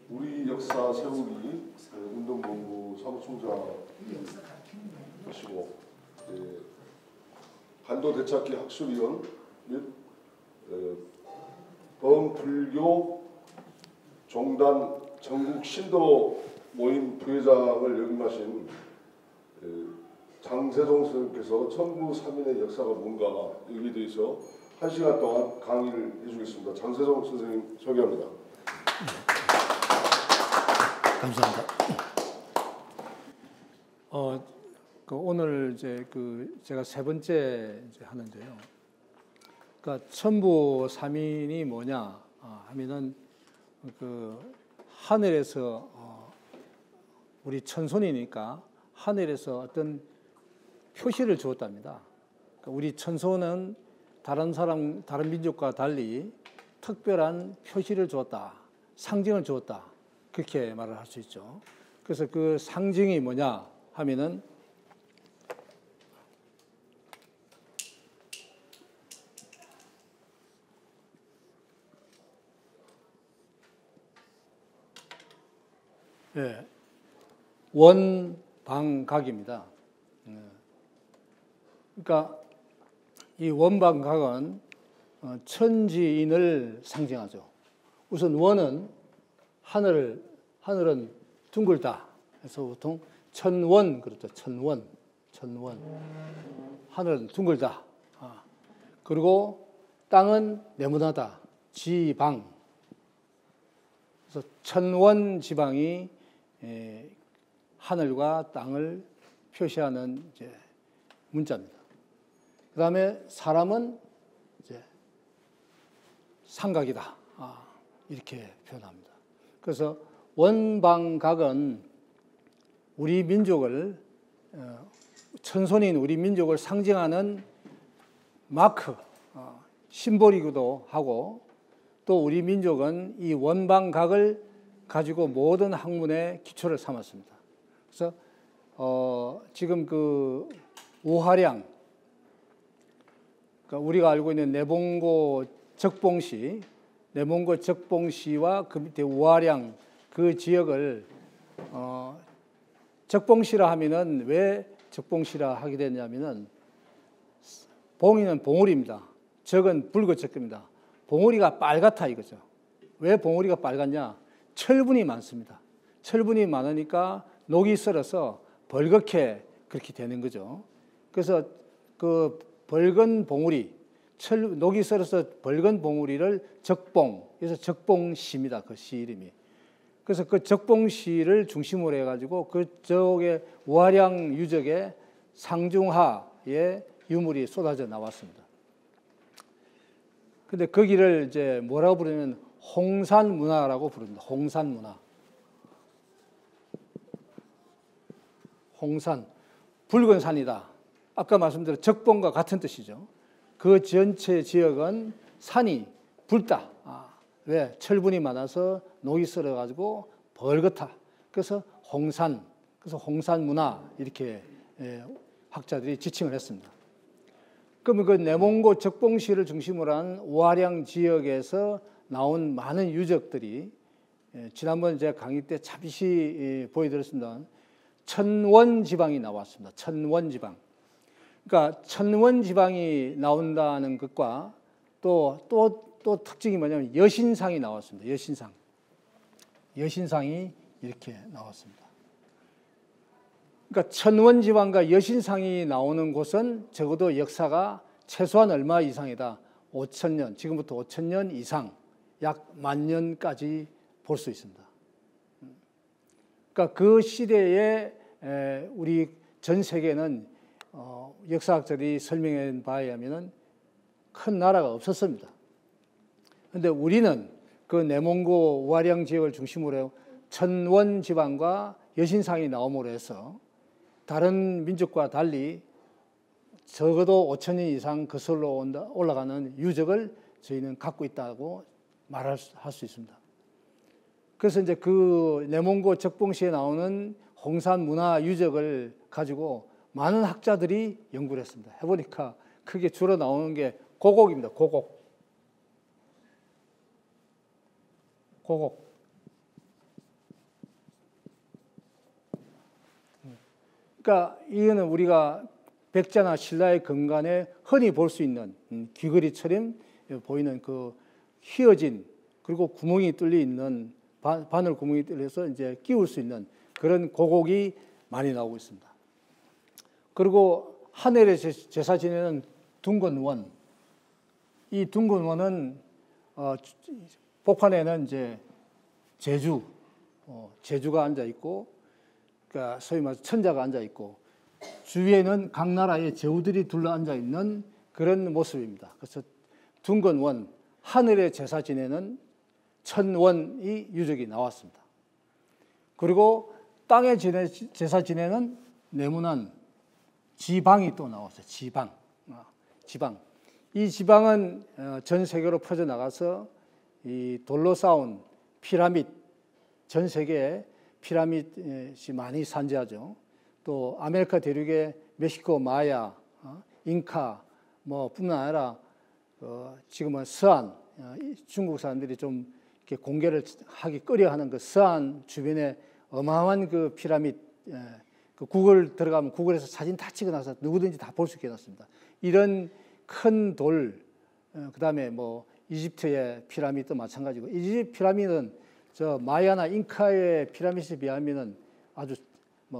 우리 역사 세우기 운동본부 사무총장이시고 한도 되찾기 학술위원 및 범불교 종단 전국 신도 모임 부회장을 역임하신 장세종 선생님께서 천부 3인의 역사가 뭔가 여기에 대해서 1시간 동안 강의를 해주겠습니다. 장세종 선생님 소개합니다. 감사합니다. 오늘 이제 제가 세 번째 하는데요. 그러니까 천부 3인이 뭐냐 하면은 하늘에서 우리 천손이니까 하늘에서 어떤 표시를 주었답니다. 그러니까 우리 천손은 다른 민족과 달리 특별한 표시를 주었다, 상징을 주었다, 그렇게 말을 할 수 있죠. 그래서 그 상징이 뭐냐 하면은 원방각입니다. 그러니까 이 원방각은 천지인을 상징하죠. 우선 원은 하늘은 둥글다 해서 보통 천원 그렇죠. 천원. 하늘은 둥글다. 그리고 땅은 네모나다. 지방. 그래서 천원 지방이 하늘과 땅을 표시하는 이제 문자입니다. 그 다음에 사람은 이제 삼각이다. 이렇게 표현합니다. 그래서 원방각은 우리 민족을 천손인 우리 민족을 상징하는 마크, 심볼이기도 하고 또 우리 민족은 이 원방각을 가지고 모든 학문의 기초를 삼았습니다. 그래서 지금 우화량, 그러니까 우리가 알고 있는 내봉고 적봉시와 그 밑에 우화량 그 지역을 적봉시라 하면은 왜 적봉시라 하게 됐냐면은 봉이는 봉우리입니다. 적은 붉어적입니다. 봉우리가 빨갛다 이거죠. 왜 봉우리가 빨갛냐? 철분이 많습니다. 철분이 많으니까 녹이 썰어서 벌겋게 그렇게 되는 거죠. 그래서 그 벌건 봉우리, 녹이 썰어서 벌건 봉우리를 적봉, 그래서 적봉시입니다. 그 시 이름이. 그래서 그 적봉시를 중심으로 해가지고 그쪽에 우화량 유적의 상중하의 유물이 쏟아져 나왔습니다. 근데 거기를 이제 뭐라고 부르면 홍산문화라고 부릅니다. 홍산문화. 홍산, 붉은 산이다. 아까 말씀드린 적봉과 같은 뜻이죠. 그 전체 지역은 산이 붉다. 왜? 철분이 많아서 녹이 썰어가지고 벌겋다. 그래서 홍산, 그래서 홍산문화 이렇게 학자들이 지칭을 했습니다. 그러면 그 내몽고 적봉시를 중심으로 한 우화량 지역에서 나온 많은 유적들이 지난번 제가 강의 때 잠시 보여드렸습니다. 천원지방이 나왔습니다. 천원지방. 그러니까 천원지방이 나온다는 것과 또 특징이 뭐냐면 여신상이 나왔습니다. 여신상이 이렇게 나왔습니다. 그러니까 천원지방과 여신상이 나오는 곳은 적어도 역사가 최소한 얼마 이상이다. 5,000년, 지금부터 5,000년 이상, 약 10,000년까지 볼 수 있습니다. 그러니까 그 시대에 우리 전 세계는 역사학자들이 설명해 봐야 하면은 큰 나라가 없었습니다. 그런데 우리는 그 내몽고 우화량 지역을 중심으로 천원 지방과 여신상이 나옴으로 해서 다른 민족과 달리 적어도 5,000년 이상 거슬러 올라가는 유적을 저희는 갖고 있다고 말할 수 있습니다. 그래서 이제 그 내몽고 적봉시에 나오는 홍산 문화 유적을 가지고 많은 학자들이 연구를 했습니다. 해보니까 크게 주로 나오는 게 고곡입니다. 고곡. 그러니까 이거는 우리가 백자나 신라의 건간에 흔히 볼 수 있는 귀걸이처럼 보이는 그 휘어진 그리고 구멍이 뚫려 있는 바늘 구멍이 뚫려서 이제 끼울 수 있는 그런 고곡이 많이 나오고 있습니다. 그리고 하늘의 제사 지내는 둥근 원, 이 둥근 원은 복판에는 이제 제주가 앉아 있고, 그러니까 소위 말해서 천자가 앉아 있고, 주위에는 각 나라의 제후들이 둘러 앉아 있는 그런 모습입니다. 그래서 둥근 원, 하늘의 제사 지내는 천원이 유적이 나왔습니다. 그리고 땅의 제사 지내는 네모난 지방이 또 나왔어요. 지방. 이 지방은 전 세계로 퍼져 나가서 이 돌로 쌓은 피라밋, 전 세계에 피라밋이 많이 산재하죠. 또 아메리카 대륙의 멕시코 마야, 잉카, 뿐만 아니라 지금은 서안, 중국 사람들이 좀 이렇게 공개를 하기 꺼려하는 그 서안 주변에 어마어마한 그 피라밋, 그 구글 들어가면 구글에서 사진 다 찍어놔서 누구든지 다 볼 수 있게 해놨습니다. 이런 큰 돌, 그다음에 이집트의 피라밋도 마찬가지고, 이집트 피라밋은 저 마야나 잉카의 피라밋에 비하면은 아주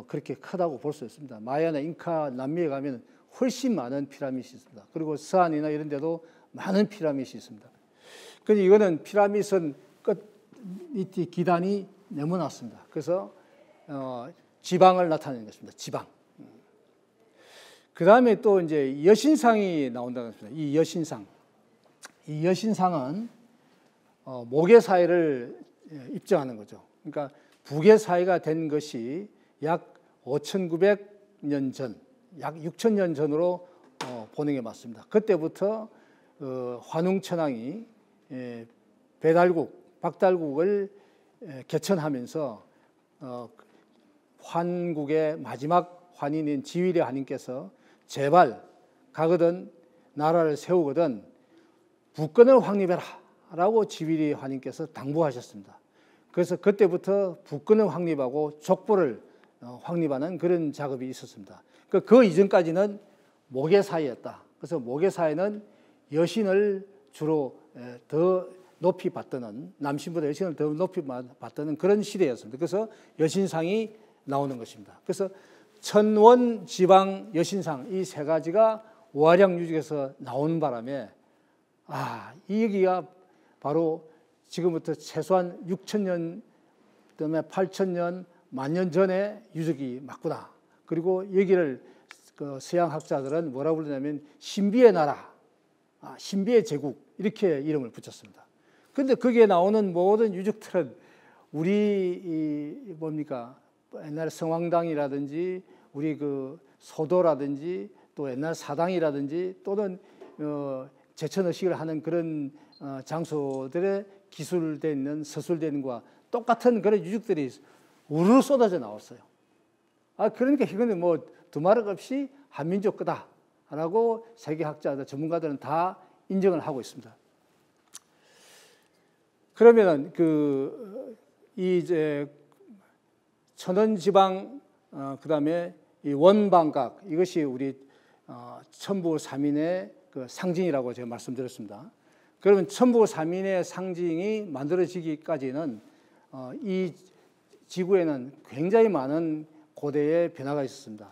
그렇게 크다고 볼 수 있습니다. 마야나 잉카 남미에 가면 훨씬 많은 피라밋이 있습니다. 그리고 서안이나 이런 데도 많은 피라밋이 있습니다. 그런데 이거는 피라밋은 밑에 기단이 네모났습니다. 그래서 지방을 나타내는 것입니다. 지방. 그 다음에 또 이제 여신상이 나온다는 것입니다. 이 여신상은 목의 사이를 입증하는 거죠. 그러니까 북의 사이가 된 것이 약 5,900년 전, 약 6,000년 전으로 보는 게 맞습니다. 그때부터 환웅천왕이 박달국을 개천하면서 환국의 마지막 환인인 지위례 환인께서 제발 가거든 나라를 세우거든 북권을 확립해라 라고 지위례 환인께서 당부하셨습니다. 그래서 그때부터 북권을 확립하고 족보를 확립하는 그런 작업이 있었습니다. 그 이전까지는 모계사회였다. 그래서 모계사회는 여신을 주로 더 높이 받드는, 남신보다 여신을 더 높이 받드는 그런 시대였습니다. 그래서 여신상이 나오는 것입니다. 그래서 천원, 지방, 여신상 이 세 가지가 오화량 유적에서 나오는 바람에 이 얘기가 바로 지금부터 최소한 6,000년, 그다음에 8,000년, 10,000년 전에 유적이 맞구나. 그리고 여기를 서양 학자들은 뭐라고 부르냐면 신비의 나라, 신비의 제국 이렇게 이름을 붙였습니다. 그런데 거기에 나오는 모든 유적들은 우리 옛날 성황당이라든지 우리 그 소도라든지 또 옛날 사당이라든지 또는 제천의식을 하는 그런 장소들의 기술되어 있는 서술되어 있는 것과 똑같은 그런 유적들이 우르르 쏟아져 나왔어요. 그러니까 이거는 두말할 없이 한민족 거다라고 세계학자들, 전문가들은 다 인정을 하고 있습니다. 그러면은 이제 천원지방, 그다음에 이 원방각 이것이 우리 천부 삼인의 그 상징이라고 제가 말씀드렸습니다. 그러면 천부 삼인의 상징이 만들어지기까지는 이 지구에는 굉장히 많은 고대의 변화가 있었습니다.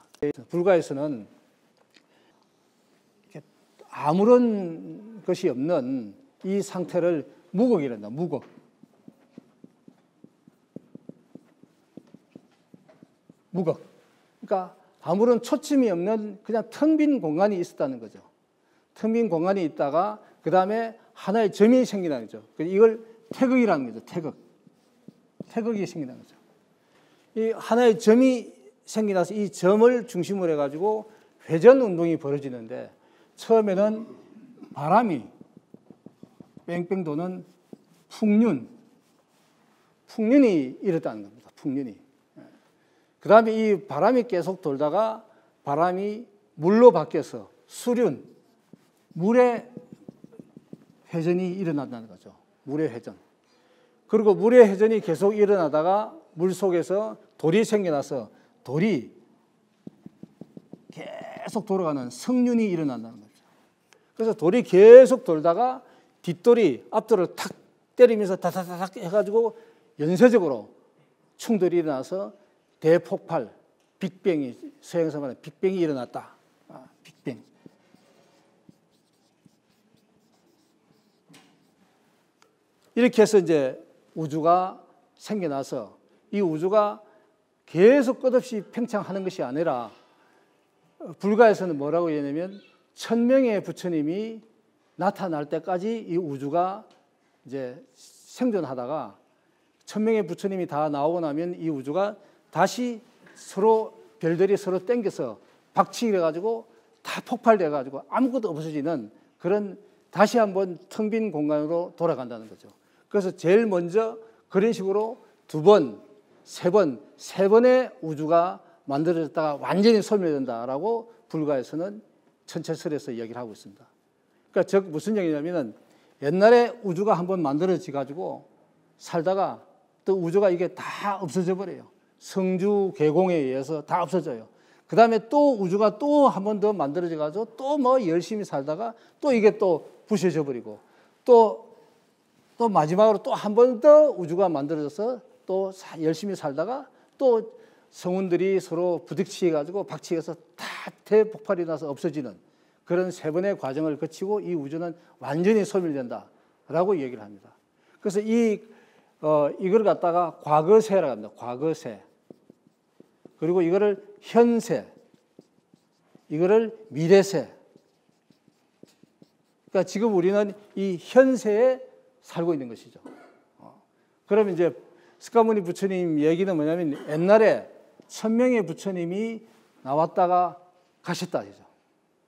불가에서는 아무런 것이 없는 이 상태를 무곡이란다. 무곡. 그러니까 아무런 초침이 없는 그냥 텅 빈 공간이 있었다는 거죠. 텅 빈 공간이 있다가 그 다음에 하나의 점이 생긴다는 거죠. 이걸 태극이라는 거죠. 태극이 생긴다는 거죠. 이 하나의 점이 생겨나서 이 점을 중심으로 해가지고 회전 운동이 벌어지는데 처음에는 바람이 뺑뺑 도는 풍륜이 일었다는 겁니다. 풍륜이. 그 다음에 이 바람이 계속 돌다가 바람이 물로 바뀌어서 수륜, 물의 회전이 일어난다는 거죠. 물의 회전. 그리고 물의 회전이 계속 일어나다가 물 속에서 돌이 생겨나서 돌이 계속 돌아가는 성륜이 일어난다는 거죠. 그래서 돌이 계속 돌다가 뒷돌이 앞돌을 탁 때리면서 다다다닥 해가지고 연쇄적으로 충돌이 일어나서 대폭발, 빅뱅이, 서양에서 말하는 빅뱅이 일어났다. 빅뱅. 이렇게 해서 이제 우주가 생겨나서 이 우주가 계속 끝없이 팽창하는 것이 아니라 불가에서는 뭐라고 얘기하냐면 1000명의 부처님이 나타날 때까지 이 우주가 이제 생존하다가 1000명의 부처님이 다 나오고 나면 이 우주가 다시 서로 별들이 서로 땡겨서 박치기 해가지고 다 폭발돼가지고 아무것도 없어지는 그런 다시 한번 텅 빈 공간으로 돌아간다는 거죠. 그래서 제일 먼저 그런 식으로 2번, 3번, 3번의 우주가 만들어졌다가 완전히 소멸된다라고 불가에서는 천체설에서 이야기를 하고 있습니다. 그러니까 즉 무슨 얘기냐면은 옛날에 우주가 한번 만들어져 가지고 살다가 또 우주가 이게 다 없어져 버려요. 성주 개공에 의해서 다 없어져요. 그 다음에 또 우주가 또 한 번 더 만들어져 가지고 또 뭐 열심히 살다가 또 이게 또 부셔져 버리고 또 마지막으로 또 한 번 더 우주가 만들어져서 또 열심히 살다가 또 성운들이 서로 부딪히게 가지고 박치해서 다 대폭발이 나서 없어지는 그런 3번의 과정을 거치고 이 우주는 완전히 소멸된다라고 얘기를 합니다. 그래서 이걸 갖다가 과거세라고 합니다. 과거세. 그리고 이거를 현세. 이거를 미래세. 그러니까 지금 우리는 이 현세에 살고 있는 것이죠. 그러면 이제 스가모니 부처님 얘기는 뭐냐면 옛날에 1000명의 부처님이 나왔다가 가셨다.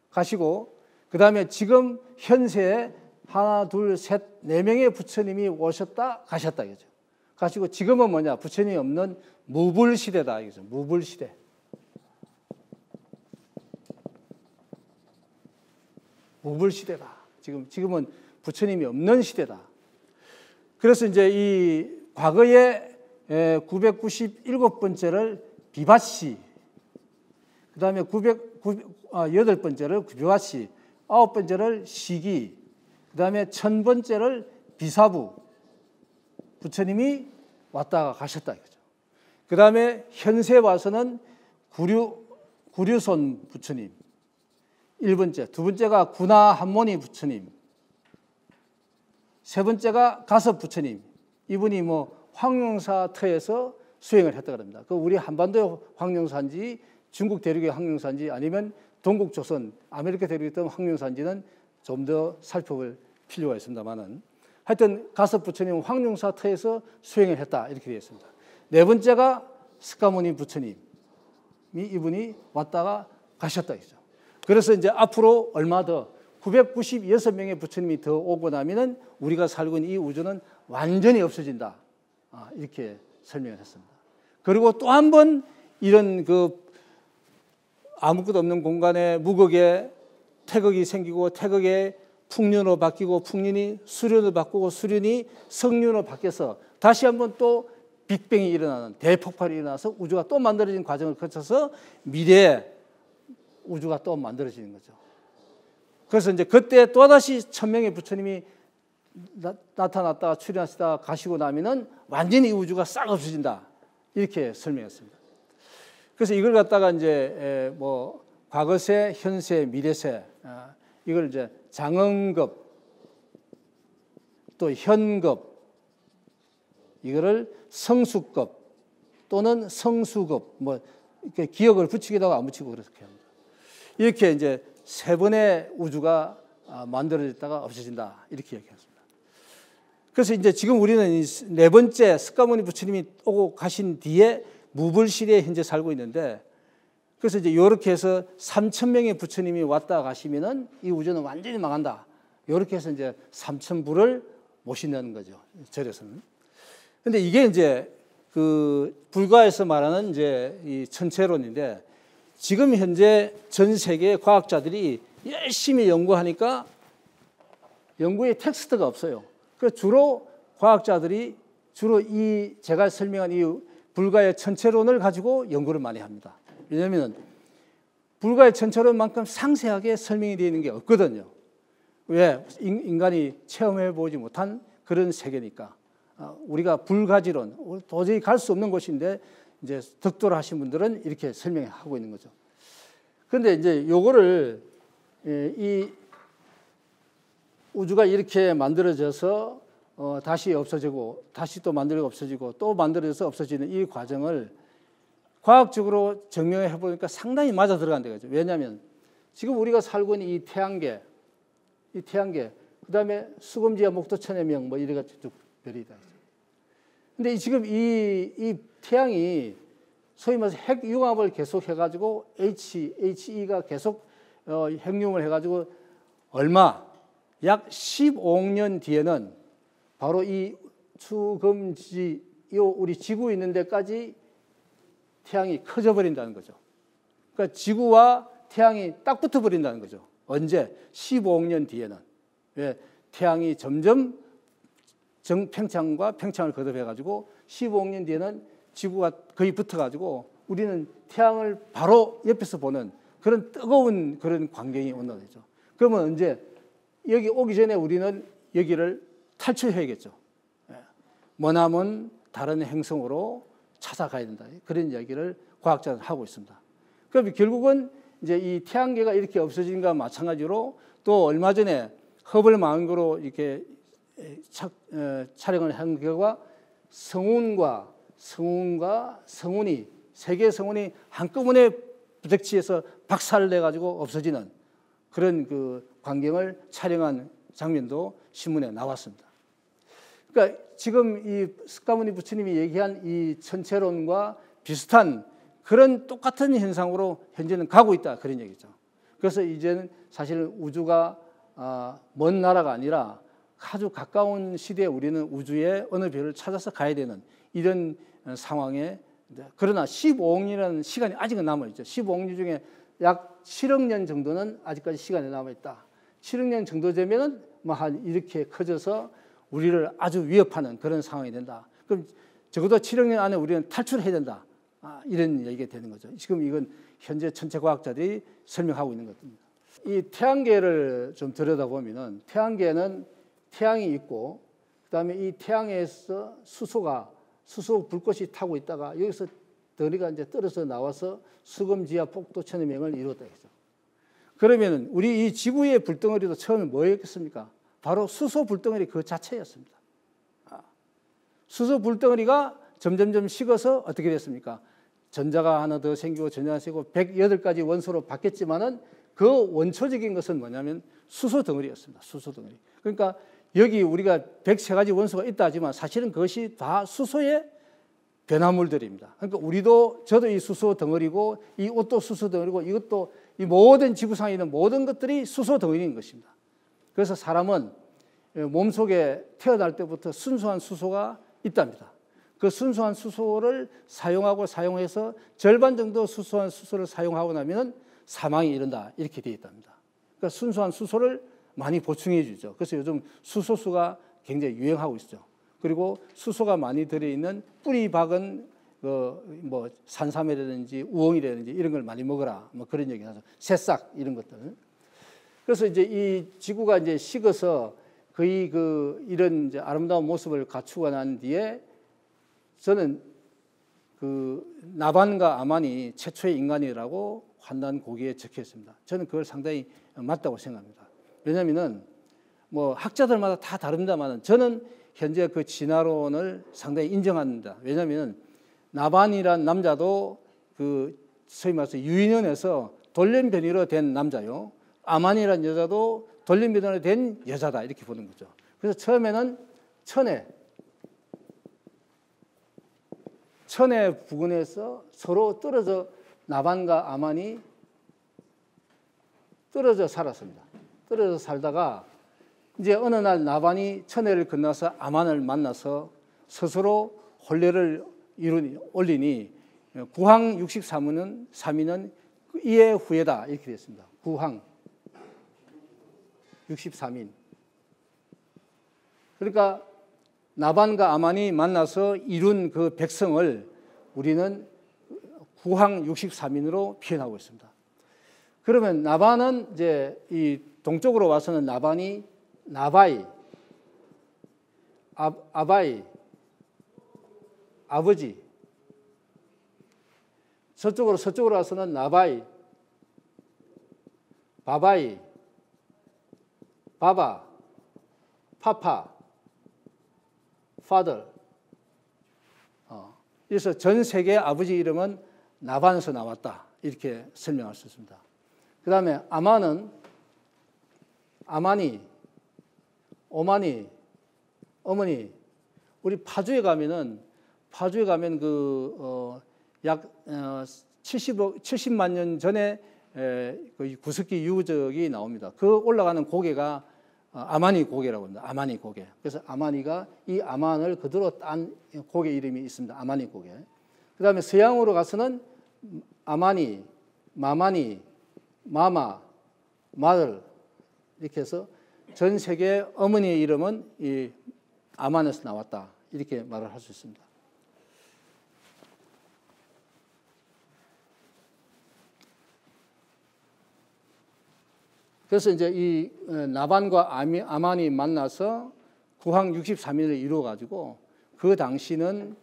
가시고 그 다음에 지금 현세에 하나, 둘, 셋, 4명의 부처님이 오셨다 가셨다. 이거죠. 가시고 지금은 뭐냐? 부처님이 없는 무불시대다. 이거죠. 무불시대. 무불시대다. 지금은 부처님이 없는 시대다. 그래서 이제 이 과거에 997번째를 비바시, 그 다음에 8번째를 비바시, 9번째를 시기, 그 다음에 1000번째를 비사부, 부처님이 왔다가 가셨다 이거죠. 그 다음에 현세 와서는 구류손 부처님, 1번째, 2번째가 구나 한모니 부처님, 3번째가 가섭 부처님, 이분이 뭐 황룡사 터에서 수행을 했다 그럽니다. 그 우리 한반도의 황룡사인지 중국 대륙의 황룡사인지 아니면 동국조선 아메리카 대륙에 있던 황룡사인지는 좀 더 살펴볼 필요가 있습니다만은 하여튼 가섭 부처님은 황룡사 터에서 수행을 했다 이렇게 되어 있습니다. 4번째가 스가모니 부처님, 이분이 왔다가 가셨다 이죠. 그래서 이제 앞으로 얼마 더 996명의 부처님이 더 오고 나면은 우리가 살고 있는 이 우주는 완전히 없어진다. 이렇게 설명을 했습니다. 그리고 또 한 번 이런 그 아무것도 없는 공간에 무극에 태극이 생기고 태극에 풍륜으로 바뀌고 풍륜이 수륜으로 바꾸고 수륜이 성륜으로 바뀌어서 다시 한번 또 빅뱅이 일어나는 대폭발이 일어나서 우주가 또 만들어진 과정을 거쳐서 미래에 우주가 또 만들어지는 거죠. 그래서 이제 그때 또다시 1000명의 부처님이 나타났다가 출현하시다가 가시고 나면은 완전히 이 우주가 싹 없어진다. 이렇게 설명했습니다. 그래서 이걸 갖다가 이제 뭐 과거세, 현세, 미래세 이걸 이제 장엄급 또 현급 이거를 성수급 또는 성수급 뭐 이렇게 기억을 붙이기도 하고 안 붙이고 그렇게 합니다. 이렇게 이제 3번의 우주가 만들어졌다가 없어진다 이렇게 얘기했습니다. 그래서 이제 지금 우리는 이 4번째 스가모니 부처님이 오고 가신 뒤에 무불시대에 현재 살고 있는데 그래서 이제 이렇게 해서 3000명의 부처님이 왔다 가시면은 이 우주는 완전히 망한다. 이렇게 해서 이제 3000부를 모신다는 거죠. 절에서는. 근데 이게 이제 그 불가에서 말하는 이제 이 천체론인데 지금 현재 전 세계 과학자들이 열심히 연구하니까 연구에 텍스트가 없어요. 그 주로 과학자들이 주로 이 제가 설명한 이 불가의 천체론을 가지고 연구를 많이 합니다. 왜냐하면 불가의 천체론만큼 상세하게 설명이 되어 있는 게 없거든요. 왜? 인간이 체험해 보지 못한 그런 세계니까. 우리가 불가지론, 도저히 갈 수 없는 곳인데 이제 덕도하신 분들은 이렇게 설명하고 있는 거죠. 그런데 이제 요거를 이 우주가 이렇게 만들어져서 다시 없어지고 다시 또 만들어져 없어지고 또 만들어져서 없어지는 이 과정을 과학적으로 증명해 보니까 상당히 맞아 들어간다 거죠. 왜냐하면 지금 우리가 살고 있는 이 태양계, 그다음에 수검지와 목도천해명 뭐 이래가지고 쭉 별이 다 있어요. 근데 지금 이 태양이 소위 말해서 핵융합을 계속 해가지고 HE가 계속 핵융합을 해가지고 약 15억 년 뒤에는 바로 이 수검지 우리 지구 있는 데까지 태양이 커져 버린다는 거죠. 그러니까 지구와 태양이 딱 붙어 버린다는 거죠. 언제? 15억 년 뒤에는. 왜? 태양이 점점 팽창과 팽창을 거듭해가지고 15억 년 뒤에는 지구가 거의 붙어가지고 우리는 태양을 바로 옆에서 보는 그런 뜨거운 그런 광경이 온다는 거죠. 그러면 언제? 여기 오기 전에 우리는 여기를 탈출해야겠죠. 머나먼 다른 행성으로 찾아가야 된다. 그런 이야기를 과학자는 하고 있습니다. 그럼 결국은 이제 이 태양계가 이렇게 없어진 것과 마찬가지로 또 얼마 전에 허블 망원경으로 이렇게 촬영을 한 결과 성운과 성운이 세 개의 성운이 한꺼번에 부닥치해서 박살내 가지고 없어지는 그런 그 광경을 촬영한 장면도 신문에 나왔습니다. 그러니까 지금 이 스가모니 부처님이 얘기한 이 천체론과 비슷한 그런 똑같은 현상으로 현재는 가고 있다 그런 얘기죠. 그래서 이제는 사실 우주가 먼 나라가 아니라 아주 가까운 시대에 우리는 우주의 어느 별을 찾아서 가야 되는 이런 상황에, 그러나 15억 년이라는 시간이 아직은 남아있죠. 15억 년 중에 약 7억 년 정도는 아직까지 시간이 남아있다. 7억 년 정도 되면은 뭐 한 이렇게 커져서 우리를 아주 위협하는 그런 상황이 된다. 그럼 적어도 7억 년 안에 우리는 탈출해야 된다. 이런 얘기가 되는 거죠. 지금 이건 현재 천체과학자들이 설명하고 있는 것입니다. 이 태양계를 좀 들여다보면은 태양계는 태양이 있고 그다음에 이 태양에서 수소 불꽃이 타고 있다가 여기서 덩어리가 이제 떨어져 나와서 수검지와 폭도천해명을 이루었다 했죠. 그러면은 우리 이 지구의 불덩어리도 처음에 뭐였겠습니까? 바로 수소 불덩어리 그 자체였습니다. 수소 불덩어리가 점점점 식어서 어떻게 됐습니까? 전자가 하나 더 생기고 전자가 생기고 108가지 원소로 바뀌었지만은 그 원초적인 것은 뭐냐면 수소 덩어리였습니다. 수소 덩어리. 그러니까 여기 우리가 103가지 원소가 있다 하지만 사실은 그것이 다 수소의 변화물들입니다. 그러니까 저도 이 수소 덩어리고 이 옷도 수소 덩어리고 이것도 이 모든 지구상에 있는 모든 것들이 수소 덩어리인 것입니다. 그래서 사람은 몸속에 태어날 때부터 순수한 수소가 있답니다. 그 순수한 수소를 사용해서 절반 정도 순수한 수소를 사용하고 나면 사망이 이른다. 이렇게 되어 있답니다. 그러니까 순수한 수소를 많이 보충해 주죠. 그래서 요즘 수소수가 굉장히 유행하고 있죠. 그리고 수소가 많이 들어있는 뿌리 박은 뭐 산삼이라든지 우엉이라든지 이런 걸 많이 먹어라. 뭐 그런 얘기 하죠. 새싹 이런 것들. 그래서 이제 이 지구가 이제 식어서 거의 이런 이제 아름다운 모습을 갖추고 난 뒤에 저는 나반과 아만이 최초의 인간이라고 환단 고기에 적혀 있습니다. 저는 그걸 상당히 맞다고 생각합니다. 왜냐하면은 뭐 학자들마다 다 다릅니다만 저는 현재 그 진화론을 상당히 인정합니다. 왜냐하면 나반이란 남자도 소위 말해서 유인원에서 돌연변이로 된 남자요. 아만이란 여자도 돌연변이로 된 여자다 이렇게 보는 거죠. 그래서 처음에는 천의 부근에서 서로 나반과 아만이 떨어져 살았습니다. 떨어져 살다가 이제 어느 날 나반이 천해를 건너서 아만을 만나서 스스로 혼례를 올리니 구항 63인은 이해 후에다 이렇게 됐습니다. 구항 63인. 그러니까 나반과 아만이 만나서 이룬 그 백성을 우리는 구항 63인으로 표현하고 있습니다. 그러면 나반은 이제 이 동쪽으로 와서는 나반이 나바이, 아바이, 아버지. 서쪽으로 와서는 나바이, 바바이, 바바, 파파, father. 그래서 전 세계 아버지 이름은 나반에서 나왔다. 이렇게 설명할 수 있습니다. 그 다음에 아만은 아마니, 오마니, 어머니. 우리 파주에 가면 약 70만 년 전에 그 구석기 유적이 나옵니다. 그 올라가는 고개가 아마니 고개라고 합니다. 아마니 고개. 그래서 아마니가 이 아만을 그대로 딴 고개 이름이 있습니다. 아마니 고개. 그 다음에 서양으로 가서는 아마니, 마마니, 마마, 마들 이렇게 해서 전 세계 어머니의 이름은 이 아만에서 나왔다. 이렇게 말을 할 수 있습니다. 그래서 이제 이 나반과 아만이 만나서 구항 63일을 이루어 가지고 그 당시는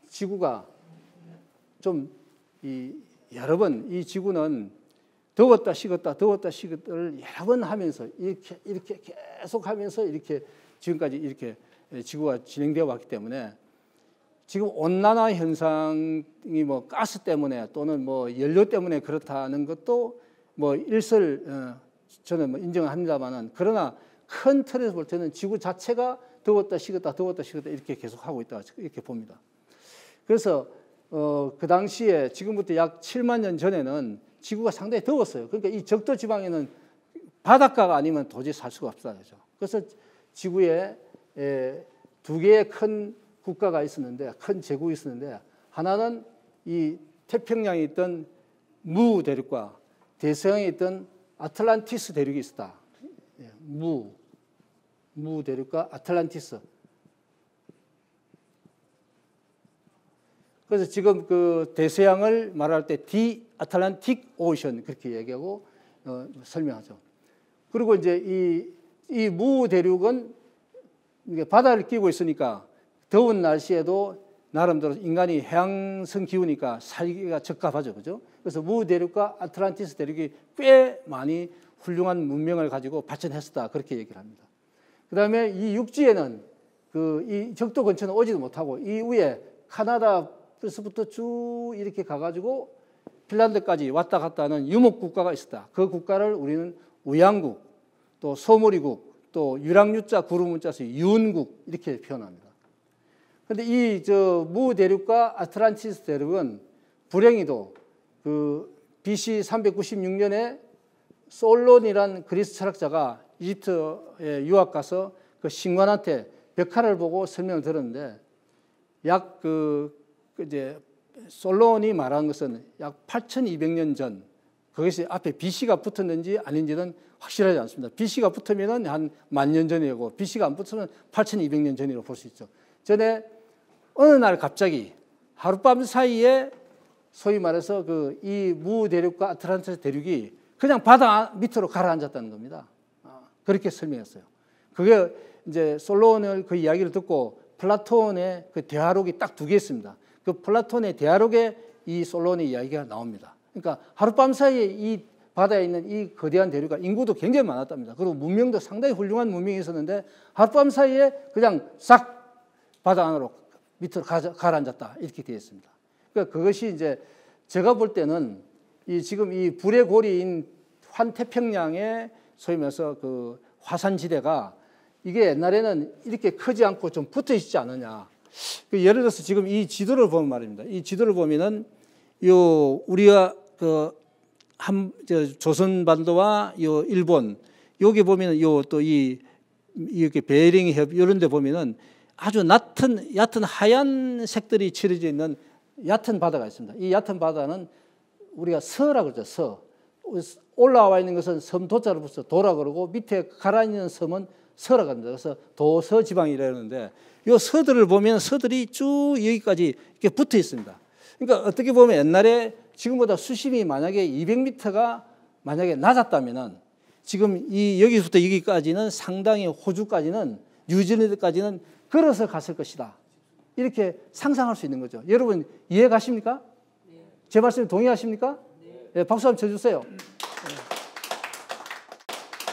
지구가 좀 여러 번 이 지구는 더웠다 식었다를 여러 번 하면서 이렇게 계속 하면서 이렇게 지금까지 이렇게 지구가 진행되어 왔기 때문에 지금 온난화 현상이 뭐 가스 때문에 또는 뭐 연료 때문에 그렇다는 것도 뭐 저는 뭐 인정합니다만은 그러나 큰 틀에서 볼 때는 지구 자체가 더웠다 식었다 이렇게 계속 하고 있다 이렇게 봅니다. 그래서 그 당시에 지금부터 약 7만 년 전에는 지구가 상당히 더웠어요. 그러니까 이 적도 지방에는 바닷가가 아니면 도저히 살 수가 없다. 그래서 지구에 두 개의 큰 국가가 있었는데, 큰 제국이 있었는데, 하나는 이 태평양에 있던 무 대륙과 대서양에 있던 아틀란티스 대륙이 있었다. 무 대륙과 아틀란티스. 그래서 지금 그 대서양을 말할 때 디 아틀란틱 오션 그렇게 얘기하고 설명하죠. 그리고 이제 이 무 대륙은 이게 바다를 끼고 있으니까 더운 날씨에도 나름대로 인간이 해양성 기후니까 살기가 적합하죠, 그죠? 그래서 무 대륙과 아틀란티스 대륙이 꽤 많이 훌륭한 문명을 가지고 발전했었다 그렇게 얘기를 합니다. 그 다음에 이 육지에는 이 적도 근처는 오지도 못하고 이 위에 카나다에서부터 쭉 이렇게 가가지고 핀란드까지 왔다 갔다 하는 유목 국가가 있었다. 그 국가를 우리는 우양국, 또 소머리국, 또 유랑유자 구름문자에서 유은국 이렇게 표현합니다. 그런데 이 무 대륙과 아틀란티스 대륙은 불행히도 그 BC 396년에 솔론이란 그리스 철학자가 이집트에 유학 가서 그 신관한테 벽화를 보고 설명을 들었는데 약 이제 솔론이 말한 것은 약 8,200년 전, 그것이 앞에 BC가 붙었는지 아닌지는 확실하지 않습니다. BC가 붙으면 한 10,000년 전이고 BC가 안 붙으면 8,200년 전이라고 볼 수 있죠. 전에 어느 날 갑자기 하룻밤 사이에 소위 말해서 이 무 대륙과 아틀란티스 대륙이 그냥 바다 밑으로 가라앉았다는 겁니다. 그렇게 설명했어요. 그게 이제 솔론의 그 이야기를 듣고 플라톤의 그 대화록이 딱 두 개 있습니다. 그 플라톤의 대화록에 이 솔론의 이야기가 나옵니다. 그러니까 하룻밤 사이에 이 바다에 있는 이 거대한 대륙과 인구도 굉장히 많았답니다. 그리고 문명도 상당히 훌륭한 문명이 있었는데 하룻밤 사이에 그냥 싹 바다 안으로 밑으로 가라앉았다 이렇게 되어 있습니다. 그러니까 그것이 이제 제가 볼 때는 지금 이 불의 고리인 환태평양의 소위 말해서 그 화산지대가 이게 옛날에는 이렇게 크지 않고 좀 붙어 있지 않느냐. 예를 들어서 지금 이 지도를 보면 말입니다. 이 지도를 보면은 우리가 조선반도와 일본 여기 보면은 또 이렇게 베링 협 이런 데 보면은 아주 얕은 하얀 색들이 칠해져 있는 얕은 바다가 있습니다. 이 얕은 바다는 우리가 서라고 그러죠. 서. 올라와 있는 것은 섬도자로 붙여 도라 그러고 밑에 가라앉는 섬은 서라고 합니다. 그래서 도서 지방이라는데 이 서들을 보면 서들이 쭉 여기까지 이렇게 붙어 있습니다. 그러니까 어떻게 보면 옛날에 지금보다 수심이 만약에 200m가 만약에 낮았다면은 지금 이 여기서부터 여기까지는 상당히 호주까지는 뉴질랜드까지는 걸어서 갔을 것이다. 이렇게 상상할 수 있는 거죠. 여러분 이해 가십니까? 제 말씀에 동의하십니까? 네, 박수 한번 쳐주세요.